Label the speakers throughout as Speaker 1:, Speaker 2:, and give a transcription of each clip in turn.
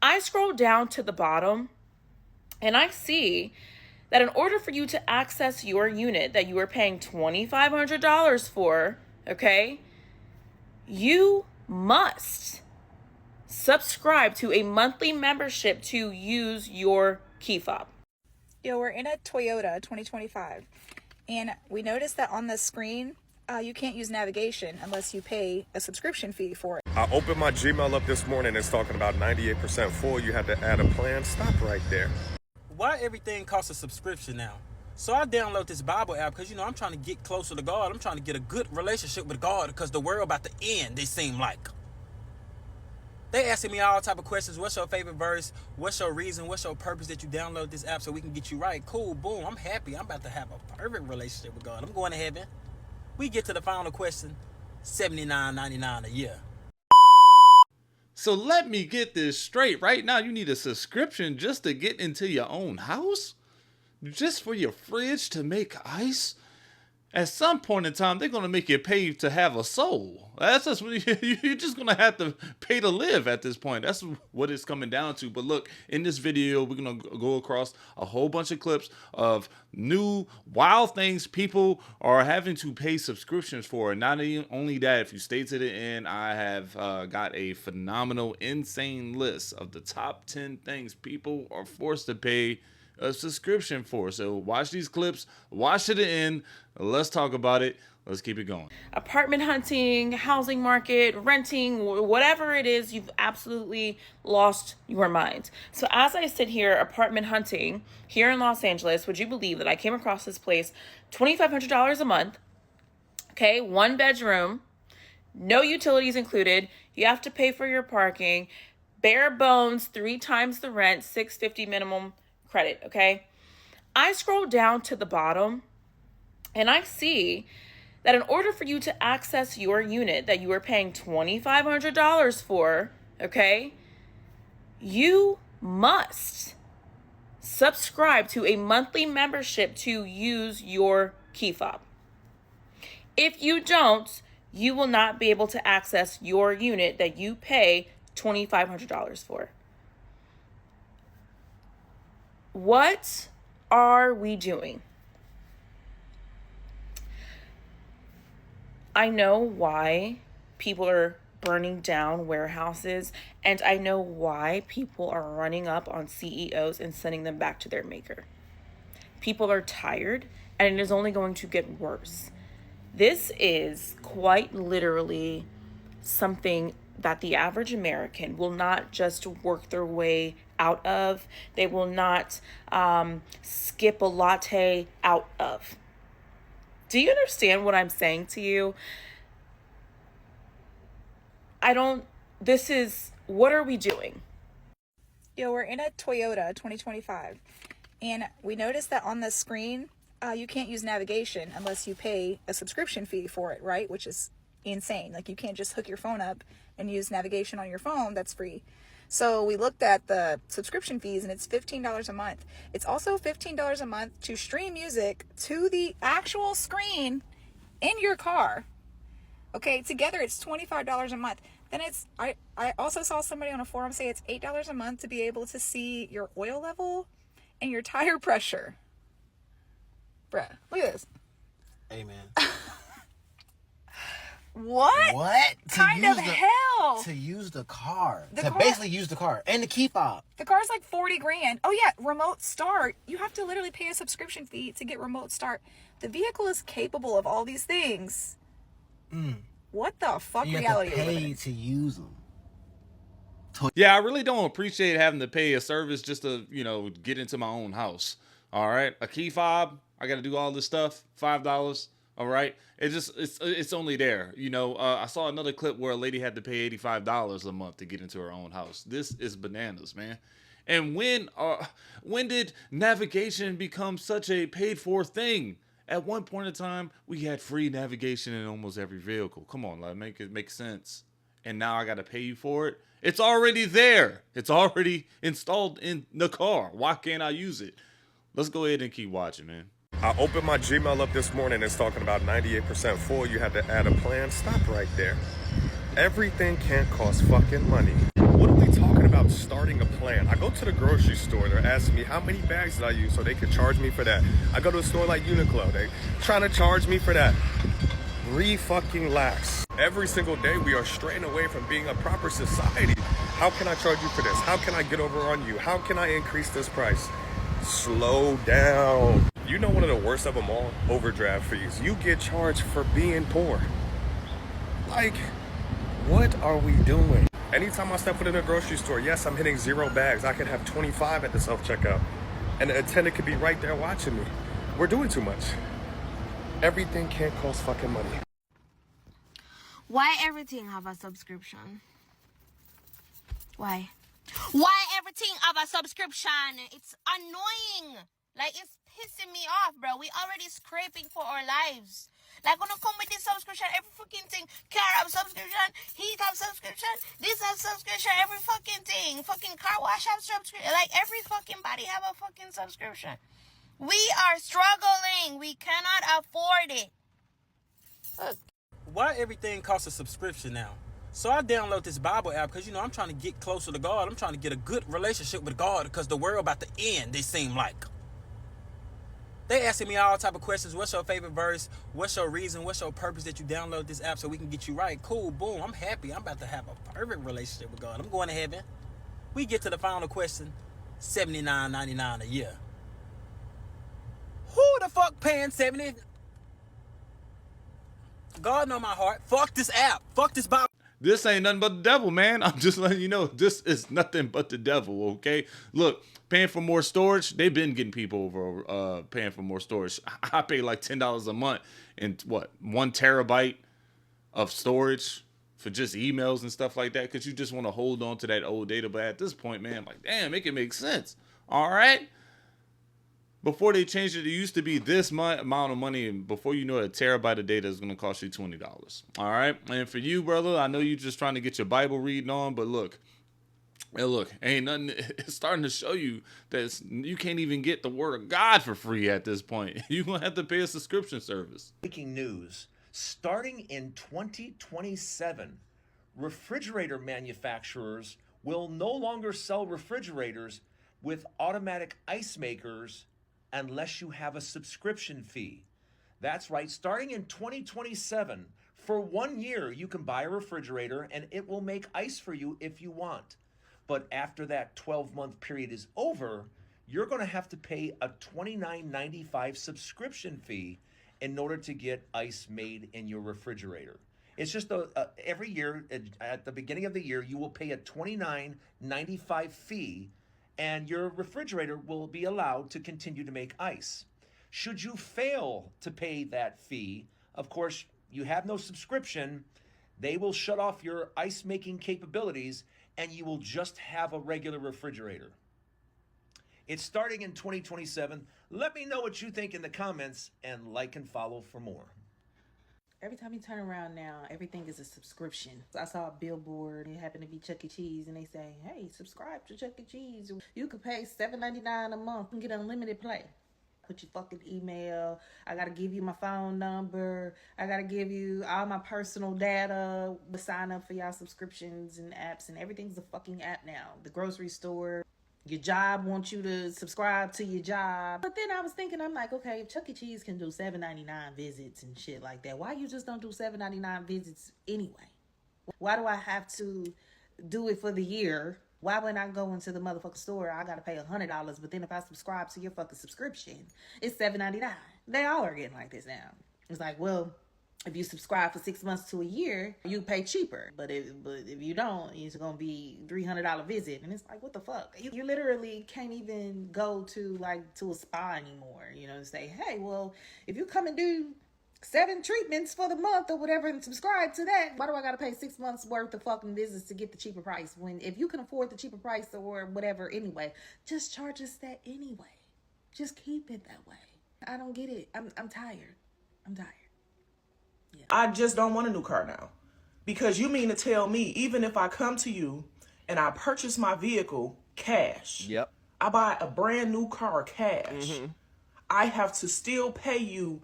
Speaker 1: I scroll down to the bottom and I see that in order for you to access your unit that you are paying $2,500 for, okay, you must subscribe to a monthly membership to use your key fob.
Speaker 2: Yo, we're in a Toyota 2025, and we noticed that on the screen, you can't use navigation unless you pay a subscription fee for it.
Speaker 3: I opened my Gmail up this morning. It's talking about 98% full. You had to add a plan. Stop right there.
Speaker 4: Why everything costs a subscription now? So I download this Bible app because, I'm trying to get closer to God. I'm trying to get a good relationship with God because the world about to end, they seem like. They asking me all type of questions. What's your favorite verse? What's your reason? What's your purpose that you download this app so we can get you right? Cool, boom, I'm happy. I'm about to have a perfect relationship with God. I'm going to heaven. We get to the final question, $79.99 a year.
Speaker 5: So let me get this straight. Right now, you need a subscription just to get into your own house? Just for your fridge to make ice? At some point in time, they're going to make you pay to have a soul. That's just you're just going to have to pay to live at this point. That's what it's coming down to. But look, in this video, we're going to go across a whole bunch of clips of new wild things people are having to pay subscriptions for. And not only that, if you stay to the end, I have got a phenomenal, insane list of the top 10 things people are forced to pay a subscription for. So watch these clips, watch to the end. Let's talk about it. Let's keep it going.
Speaker 1: Apartment hunting, housing market, renting, whatever it is, you've absolutely lost your mind. So as I sit here apartment hunting here in Los Angeles, would you believe that I came across this place, $2,500 a month, okay, 1 bedroom, no utilities included, you have to pay for your parking, bare bones, 3 times the rent, $650 minimum credit, okay? I scroll down to the bottom and I see that in order for you to access your unit that you are paying $2,500 for, okay, you must subscribe to a monthly membership to use your key fob. If you don't, you will not be able to access your unit that you pay $2,500 for. What are we doing? I know why people are burning down warehouses, and I know why people are running up on CEOs and sending them back to their maker. People are tired, and it is only going to get worse. This is quite literally something that the average American will not just work their way out of. They will not skip a latte out of. Do you understand what I'm saying to you? What are we doing?
Speaker 2: Yo, we're in a Toyota 2025, and we noticed that on the screen, you can't use navigation unless you pay a subscription fee for it, right? Which is insane. Like, you can't just hook your phone up and use navigation on your phone. That's free. So we looked at the subscription fees, and it's $15 a month. It's also $15 a month to stream music to the actual screen in your car. Okay, together it's $25 a month. Then I also saw somebody on a forum say it's $8 a month to be able to see your oil level and your tire pressure. Bruh, look at this.
Speaker 4: Amen.
Speaker 2: What kind of hell?
Speaker 6: To use the car.
Speaker 2: Basically
Speaker 6: use the car. And the key fob.
Speaker 2: The car's like $40,000. Oh yeah, remote start. You have to literally pay a subscription fee to get remote start. The vehicle is capable of all these things. What the fuck
Speaker 6: You
Speaker 2: reality
Speaker 6: have to
Speaker 2: are we living
Speaker 6: pay
Speaker 2: in?
Speaker 6: to use them.
Speaker 5: Yeah, I really don't appreciate having to pay a service just to, get into my own house. All right. A key fob, I got to do all this stuff, $5. All right. It's only there. I saw another clip where a lady had to pay $85 a month to get into her own house. This is bananas, man. And when did navigation become such a paid for thing? At one point in time, we had free navigation in almost every vehicle. Come on, make it make sense. And now I got to pay you for it. It's already there. It's already installed in the car. Why can't I use it? Let's go ahead and keep watching, man.
Speaker 3: I opened my Gmail up this morning. It's talking about 98% full. You had to add a plan. Stop right there. Everything can't cost fucking money. What are we talking about starting a plan? plan. I go to the grocery store, they're asking me how many bags did I use so they could charge me for that. I go to a store like Uniqlo, they trying to charge me for that. Re-fucking-lax. Every single day we are straying away from being a proper society. How can I charge you for this? How can I get over on you? How can I increase this price? Slow down. You know one of the worst of them all? Overdraft fees. You get charged for being poor. Like, what are we doing? Anytime I step foot in a grocery store, yes, I'm hitting 0 bags. I could have 25 at the self-checkout. And the attendant could be right there watching me. We're doing too much. Everything can't cost fucking money.
Speaker 7: Why everything have a subscription? Why? Why everything have a subscription? It's annoying. Like, it's pissing me off, bro. We already scraping for our lives. Like, when I come with this subscription, every fucking thing. Car have subscription, heat have subscription, this have subscription, every fucking thing. Fucking car wash have subscription. Like, every fucking body have a fucking subscription. We are struggling. We cannot afford it. Look.
Speaker 4: Why everything costs a subscription now? So I download this Bible app because, you know, I'm trying to get closer to God. I'm trying to get a good relationship with God because the world about to end, it seem like. They asking me all type of questions. What's your favorite verse? What's your reason? What's your purpose that you download this app so we can get you right? Cool, boom, I'm happy. I'm about to have a perfect relationship with God. I'm going to heaven. We get to the final question, $79.99 a year. Who the fuck paying $70? God know my heart. Fuck this app. Fuck this Bible.
Speaker 5: This ain't nothing but the devil, man. I'm just letting you know, this is nothing but the devil, okay? Look, paying for more storage, they've been getting people over paying for more storage. I pay like $10 a month and 1 terabyte of storage for just emails and stuff like that because you just want to hold on to that old data. But at this point, man, I'm like, damn, make it make sense. All right? Before they changed it, it used to be this amount of money, and before you know it, a terabyte of data is going to cost you $20. All right? And for you, brother, I know you're just trying to get your Bible reading on, but look, ain't nothing. It's starting to show you that you can't even get the Word of God for free at this point. You're going to have to pay a subscription service.
Speaker 8: Breaking news. Starting in 2027, refrigerator manufacturers will no longer sell refrigerators with automatic ice makers unless you have a subscription fee. That's right, starting in 2027, for 1 year, you can buy a refrigerator and it will make ice for you if you want. But after that 12-month period is over, you're going to have to pay a $29.95 subscription fee in order to get ice made in your refrigerator. It's just every year, at the beginning of the year, you will pay a $29.95 fee and your refrigerator will be allowed to continue to make ice. Should you fail to pay that fee, of course, you have no subscription, they will shut off your ice making capabilities and you will just have a regular refrigerator. It's starting in 2027. Let me know what you think in the comments and like and follow for more.
Speaker 9: Every time you turn around now, everything is a subscription. I saw a billboard, it happened to be Chuck E. Cheese, and they say, hey, subscribe to Chuck E. Cheese. You could pay $7.99 a month and get unlimited play. Put your fucking email. I got to give you my phone number. I got to give you all my personal data. Sign up for y'all subscriptions and apps, and everything's a fucking app now. The grocery store. Your job wants you to subscribe to your job. But then I was thinking, I'm like, okay, if Chuck E. Cheese can do $7.99 visits and shit like that, why you just don't do $7.99 visits anyway? Why do I have to do it for the year? Why when I go into the motherfucking store, I gotta pay $100, but then if I subscribe to your fucking subscription, it's $7.99. They all are getting like this now. It's like, well, if you subscribe for 6 months to a year, you pay cheaper. But if you don't, it's gonna be $300 visit, and it's like, what the fuck? You literally can't even go to a spa anymore. You know, and say, hey, well, if you come and do 7 treatments for the month or whatever and subscribe to that, why do I gotta pay 6 months worth of fucking visits to get the cheaper price? When if you can afford the cheaper price or whatever anyway, just charge us that anyway. Just keep it that way. I don't get it. I'm tired. I'm tired. Yeah.
Speaker 10: I just don't want a new car now. Because you mean to tell me, even if I come to you and I purchase my vehicle cash,
Speaker 6: Yep.
Speaker 10: I buy a brand new car cash, I have to still pay you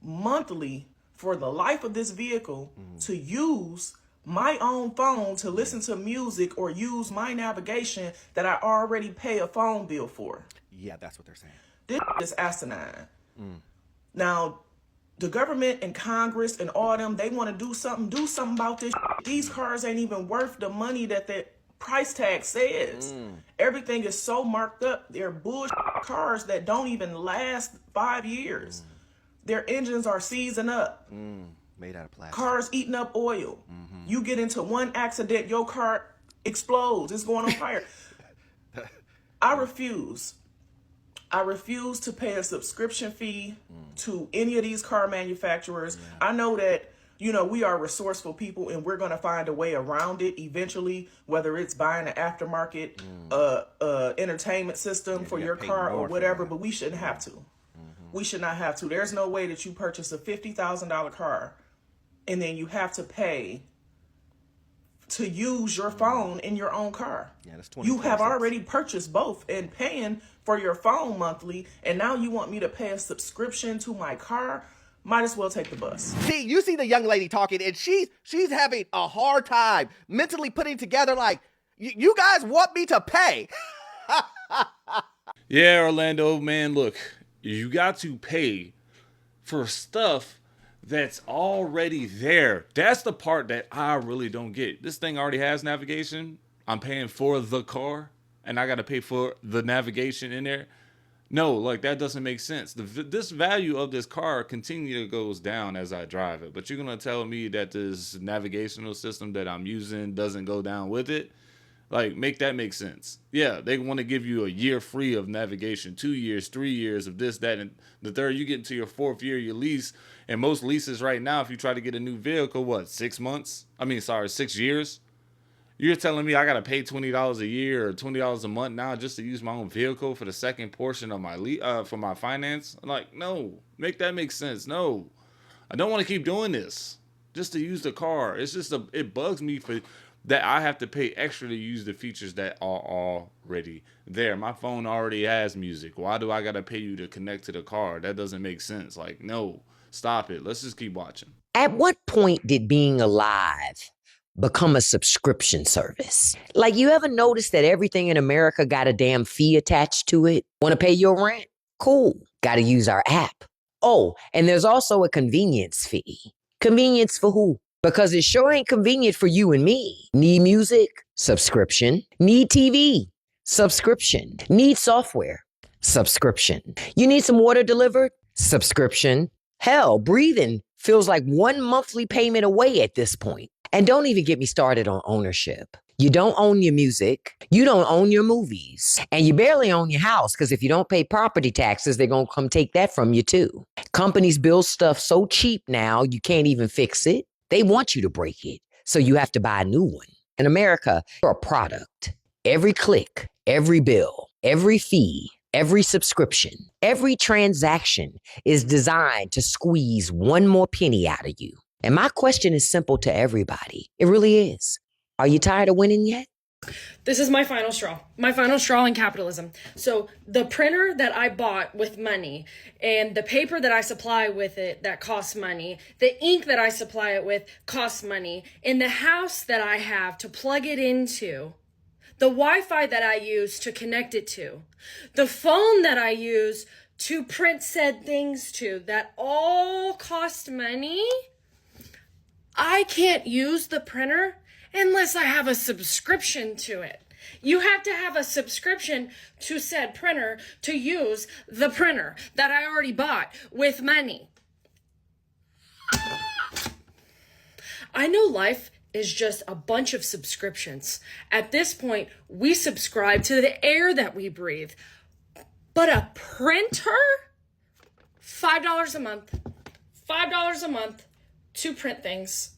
Speaker 10: monthly for the life of this vehicle to use my own phone to listen to music or use my navigation that I already pay a phone bill for.
Speaker 6: Yeah, that's what they're saying.
Speaker 10: This is asinine. Now, the government and Congress and all them, they want to do something about this. These cars ain't even worth the money that the price tag says. Everything is so marked up. They're bullshit cars that don't even last 5 years. Their engines are seizing up.
Speaker 6: Made out of plastic.
Speaker 10: Cars eating up oil. You get into one accident, your car explodes. It's going on fire. I refuse to pay a subscription fee to any of these car manufacturers. I know that, you know, we are resourceful people and we're going to find a way around it eventually, whether it's buying an aftermarket entertainment system for your car or whatever, but we shouldn't have to. We should not have to. There's no way that you purchase a $50,000 car and then you have to pay to use your phone in your own car.
Speaker 6: Yeah, that's
Speaker 10: you have already purchased both and paying for your phone monthly, and now you want me to pay a subscription to my car? Might as well take the bus.
Speaker 6: See, you see the young lady talking, and she's having a hard time mentally putting together, like, you guys want me to pay.
Speaker 5: Yeah, Orlando, man, look, you got to pay for stuff that's already there. That's the part that I really don't get. This thing already has navigation. I'm paying for the car, and I got to pay for the navigation in there. No, like, that doesn't make sense. This value of this car continually goes down as I drive it. But you're going to tell me that this navigational system that I'm using doesn't go down with it? Like, make that make sense. Yeah, they want to give you a year free of navigation, 2 years, 3 years of this, that, and the third. You get into your 4th year of your lease. And most leases right now, if you try to get a new vehicle, what, 6 months? 6 years? You're telling me I got to pay $20 a year or $20 a month now just to use my own vehicle for the second portion of my for my finance? Like, no, make that make sense. No, I don't want to keep doing this just to use the car. It's just it bugs me for that I have to pay extra to use the features that are already there. My phone already has music. Why do I got to pay you to connect to the car? That doesn't make sense. Like, no, stop it. Let's just keep watching.
Speaker 11: At what point did being alive become a subscription service? Like, you ever notice that everything in America got a damn fee attached to it? Want to pay your rent? Cool. Got to use our app. Oh, and there's also a convenience fee. Convenience for who? Because it sure ain't convenient for you and me. Need music? Subscription. Need TV? Subscription. Need software? Subscription. You need some water delivered? Subscription. Hell, breathing feels like one monthly payment away at this point. And don't even get me started on ownership. You don't own your music. You don't own your movies. And you barely own your house, because if you don't pay property taxes, they're going to come take that from you too. Companies build stuff so cheap now, you can't even fix it. They want you to break it, so you have to buy a new one. In America, you're a product. Every click, every bill, every fee, every subscription, every transaction is designed to squeeze one more penny out of you. And my question is simple to everybody. It really is. Are you tired of winning yet?
Speaker 12: This is my final straw. My final straw in capitalism. So the printer that I bought with money and the paper that I supply with it that costs money, the ink that I supply it with costs money, and the house that I have to plug it into, the Wi-Fi that I use to connect it to, the phone that I use to print said things to, that all cost money. I can't use the printer unless I have a subscription to it. You have to have a subscription to said printer to use the printer that I already bought with money. I know life is just a bunch of subscriptions. At this point, we subscribe to the air that we breathe. But a printer? $5 a month. $5 a month to print things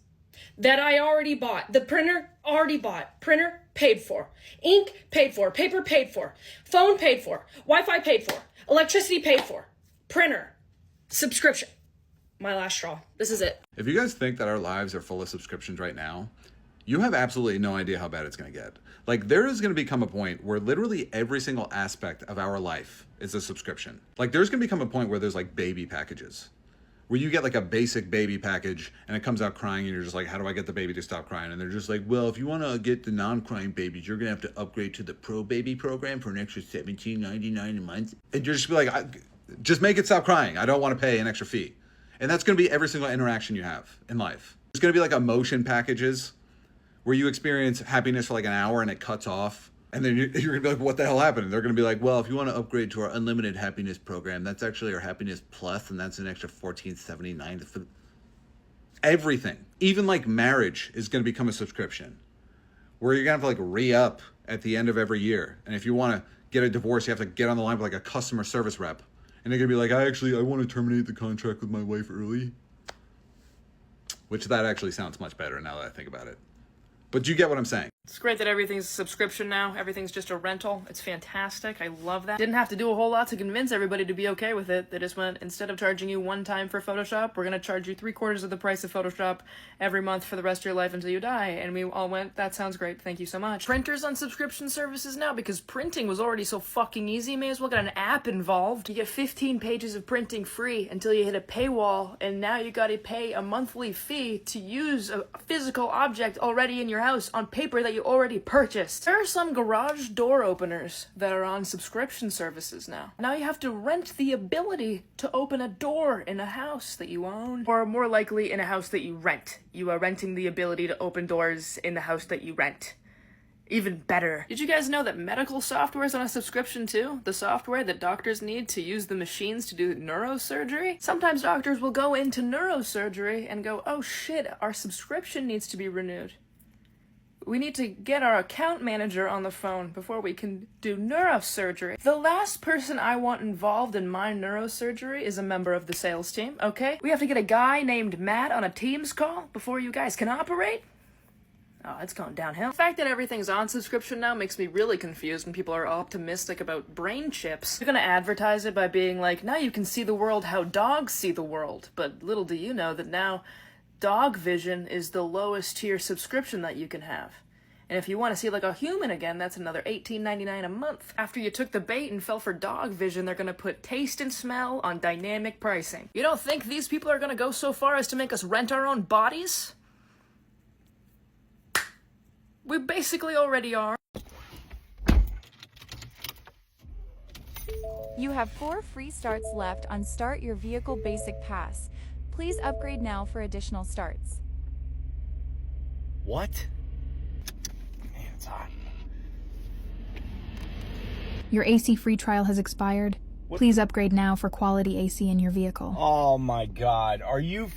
Speaker 12: that I already bought. The printer already bought. Printer paid for. Ink paid for. Paper paid for. Phone paid for. Wi-Fi paid for. Electricity paid for. Printer. Subscription. My last straw. This is it.
Speaker 13: If you guys think that our lives are full of subscriptions right now, you have absolutely no idea how bad it's going to get. Like, there is going to become a point where literally every single aspect of our life is a subscription. Like, there's going to become a point where there's like baby packages, where you get like a basic baby package and it comes out crying and you're just like, how do I get the baby to stop crying? And they're just like, well, if you want to get the non-crying babies, you're going to have to upgrade to the Pro Baby program for an extra $17.99 a month. And you're just be like, just make it stop crying. I don't want to pay an extra fee. And that's going to be every single interaction you have in life. There's going to be like emotion packages where you experience happiness for like an hour and it cuts off. And then you're going to be like, what the hell happened? And they're going to be like, well, if you want to upgrade to our unlimited happiness program, that's actually our happiness plus, and that's an extra $14.79. Everything, even like marriage, is going to become a subscription where you're going to have to like re-up at the end of every year. And if you want to get a divorce, you have to get on the line with like a customer service rep. And they're going to be like, I want to terminate the contract with my wife early. Which that actually sounds much better now that I think about it. But you get what I'm saying.
Speaker 12: It's great that everything's a subscription now. Everything's just a rental. It's fantastic. I love that. Didn't have to do a whole lot to convince everybody to be okay with it. They just went, instead of charging you one time for Photoshop, we're going to charge you 3/4 of the price of Photoshop every month for the rest of your life until you die. And we all went, that sounds great. Thank you so much. Printers on subscription services now, because printing was already so fucking easy. May as well get an app involved. You get 15 pages of printing free until you hit a paywall, and now you got to pay a monthly fee to use a physical object already in your house on paper that you already purchased. There are some garage door openers that are on subscription services now. Now you have to rent the ability to open a door in a house that you own, or more likely in a house that you rent. You are renting the ability to open doors in the house that you rent. Even better. Did you guys know that medical software is on a subscription too? The software that doctors need to use the machines to do neurosurgery? Sometimes doctors will go into neurosurgery and go, oh shit, our subscription needs to be renewed. We need to get our account manager on the phone before we can do neurosurgery. The last person I want involved in my neurosurgery is a member of the sales team, okay? We have to get a guy named Matt on a Teams call before you guys can operate? Oh, it's going downhill. The fact that everything's on subscription now makes me really confused when people are optimistic about brain chips. They're gonna advertise it by being like, now you can see the world how dogs see the world. But little do you know that now Dog Vision is the lowest tier subscription that you can have. And if you want to see like a human again, that's another $18.99 a month. After you took the bait and fell for Dog Vision, they're going to put taste and smell on dynamic pricing. You don't think these people are going to go so far as to make us rent our own bodies? We basically already are.
Speaker 14: You have 4 free starts left on Start Your Vehicle Basic Pass. Please upgrade now for additional starts.
Speaker 15: What? Man, it's hot.
Speaker 16: Your AC free trial has expired.
Speaker 15: What?
Speaker 16: Please upgrade now for quality AC in your vehicle.
Speaker 15: Oh my god, are you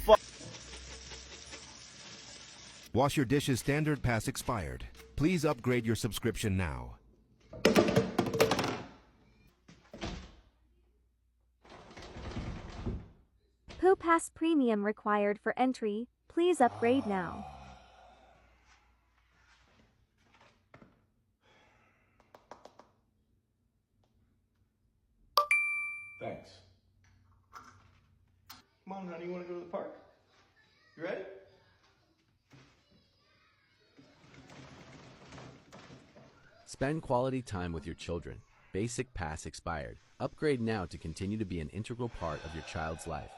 Speaker 17: Wash Your Dishes Standard Pass expired. Please upgrade your subscription now.
Speaker 18: Poo Pass Premium required for entry. Please upgrade now.
Speaker 15: Thanks. Come on, honey, you want to go to the park? You ready?
Speaker 19: Spend quality time with your children. Basic Pass expired. Upgrade now to continue to be an integral part of your child's life.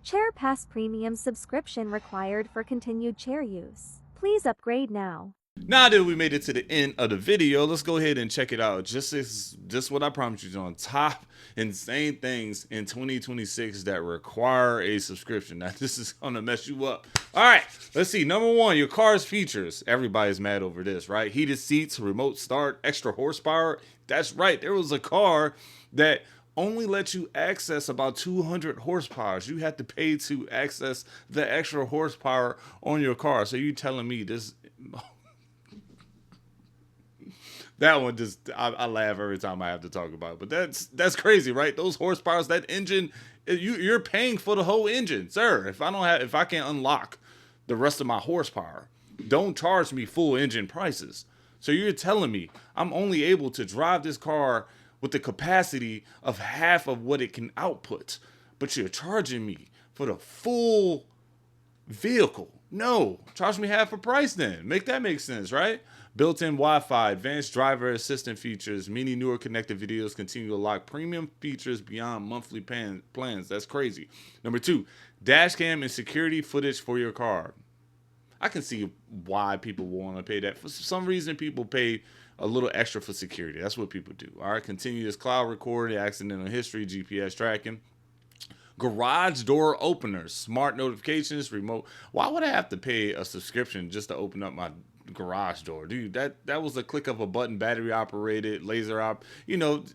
Speaker 18: Chair Pass Premium subscription required for continued chair use. Please upgrade now.
Speaker 5: Now that we made it to the end of the video, let's go ahead and check it out. Just what I promised you, on top insane things in 2026 that require a subscription. Now this is gonna mess you up. All right, let's see. Number 1, your car's features. Everybody's mad over this, right? Heated seats, remote start, extra horsepower. That's right. There was a car that only let you access about 200 horsepower. You had to pay to access the extra horsepower on your car. So you telling me this? That one just, I laugh every time I have to talk about it. But that's crazy, right? Those horsepowers, that engine, you're paying for the whole engine, sir. If I can't unlock the rest of my horsepower, don't charge me full engine prices. So you're telling me I'm only able to drive this car with the capacity of half of what it can output, but you're charging me for the full vehicle. No, charge me half a price then. Make that make sense, right? Built-in Wi-Fi, advanced driver assistant features, many newer connected videos continue to lock premium features beyond monthly plans. That's crazy. Number 2, dash cam and security footage for your car. I can see why people want to pay that. For some reason, people pay a little extra for security. That's what people do. All right, continuous cloud recording, accidental history, GPS tracking. Garage door openers, smart notifications, remote. Why would I have to pay a subscription just to open up my garage door? Dude, that was a click of a button, battery operated, laser op,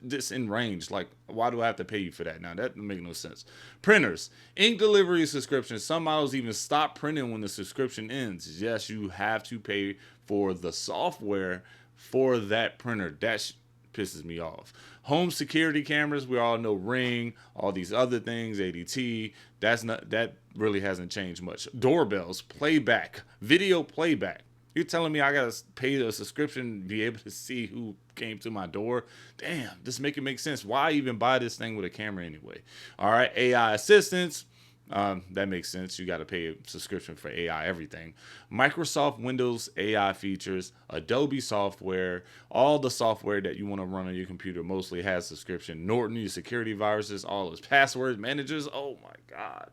Speaker 5: just in range. Like, why do I have to pay you for that now? That doesn't make no sense. Printers, ink delivery subscriptions. Some models even stop printing when the subscription ends. Yes, you have to pay for the software for that printer. That pisses me off. Home security cameras, we all know Ring, all these other things, ADT. That really hasn't changed much. Doorbells, playback, video playback. You're telling me I gotta pay the subscription to be able to see who came to my door? Damn, this make it make sense. Why even buy this thing with a camera anyway? All right, AI assistants. That makes sense. You got to pay a subscription for AI everything. Microsoft Windows AI features, Adobe software, all the software that you want to run on your computer mostly has subscription. Norton, your security viruses, all those password managers. Oh my God.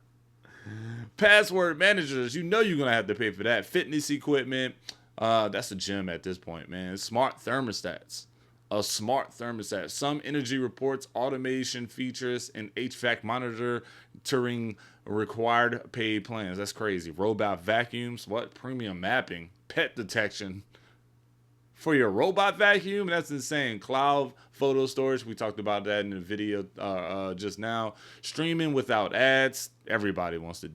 Speaker 5: Password managers, you're going to have to pay for that. Fitness equipment, that's a gem at this point, man. Smart thermostats. A smart thermostat, some energy reports, automation features, and HVAC monitoring required paid plans. That's crazy. Robot vacuums, what? Premium mapping, pet detection for your robot vacuum. That's insane. Cloud photo storage, we talked about that in the video just now. Streaming without ads. Everybody wants to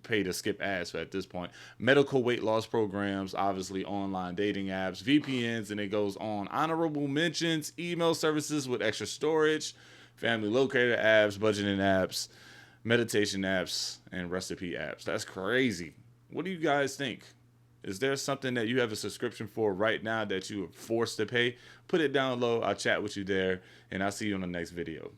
Speaker 5: pay to skip ads at this point. Medical weight loss programs, obviously online dating apps, VPNs, and it goes on. Honorable mentions, email services with extra storage, family locator apps, budgeting apps, meditation apps, and recipe apps. That's crazy. What do you guys think? Is there something that you have a subscription for right now that you are forced to pay? Put it down low. I'll chat with you there, and I'll see you on the next video.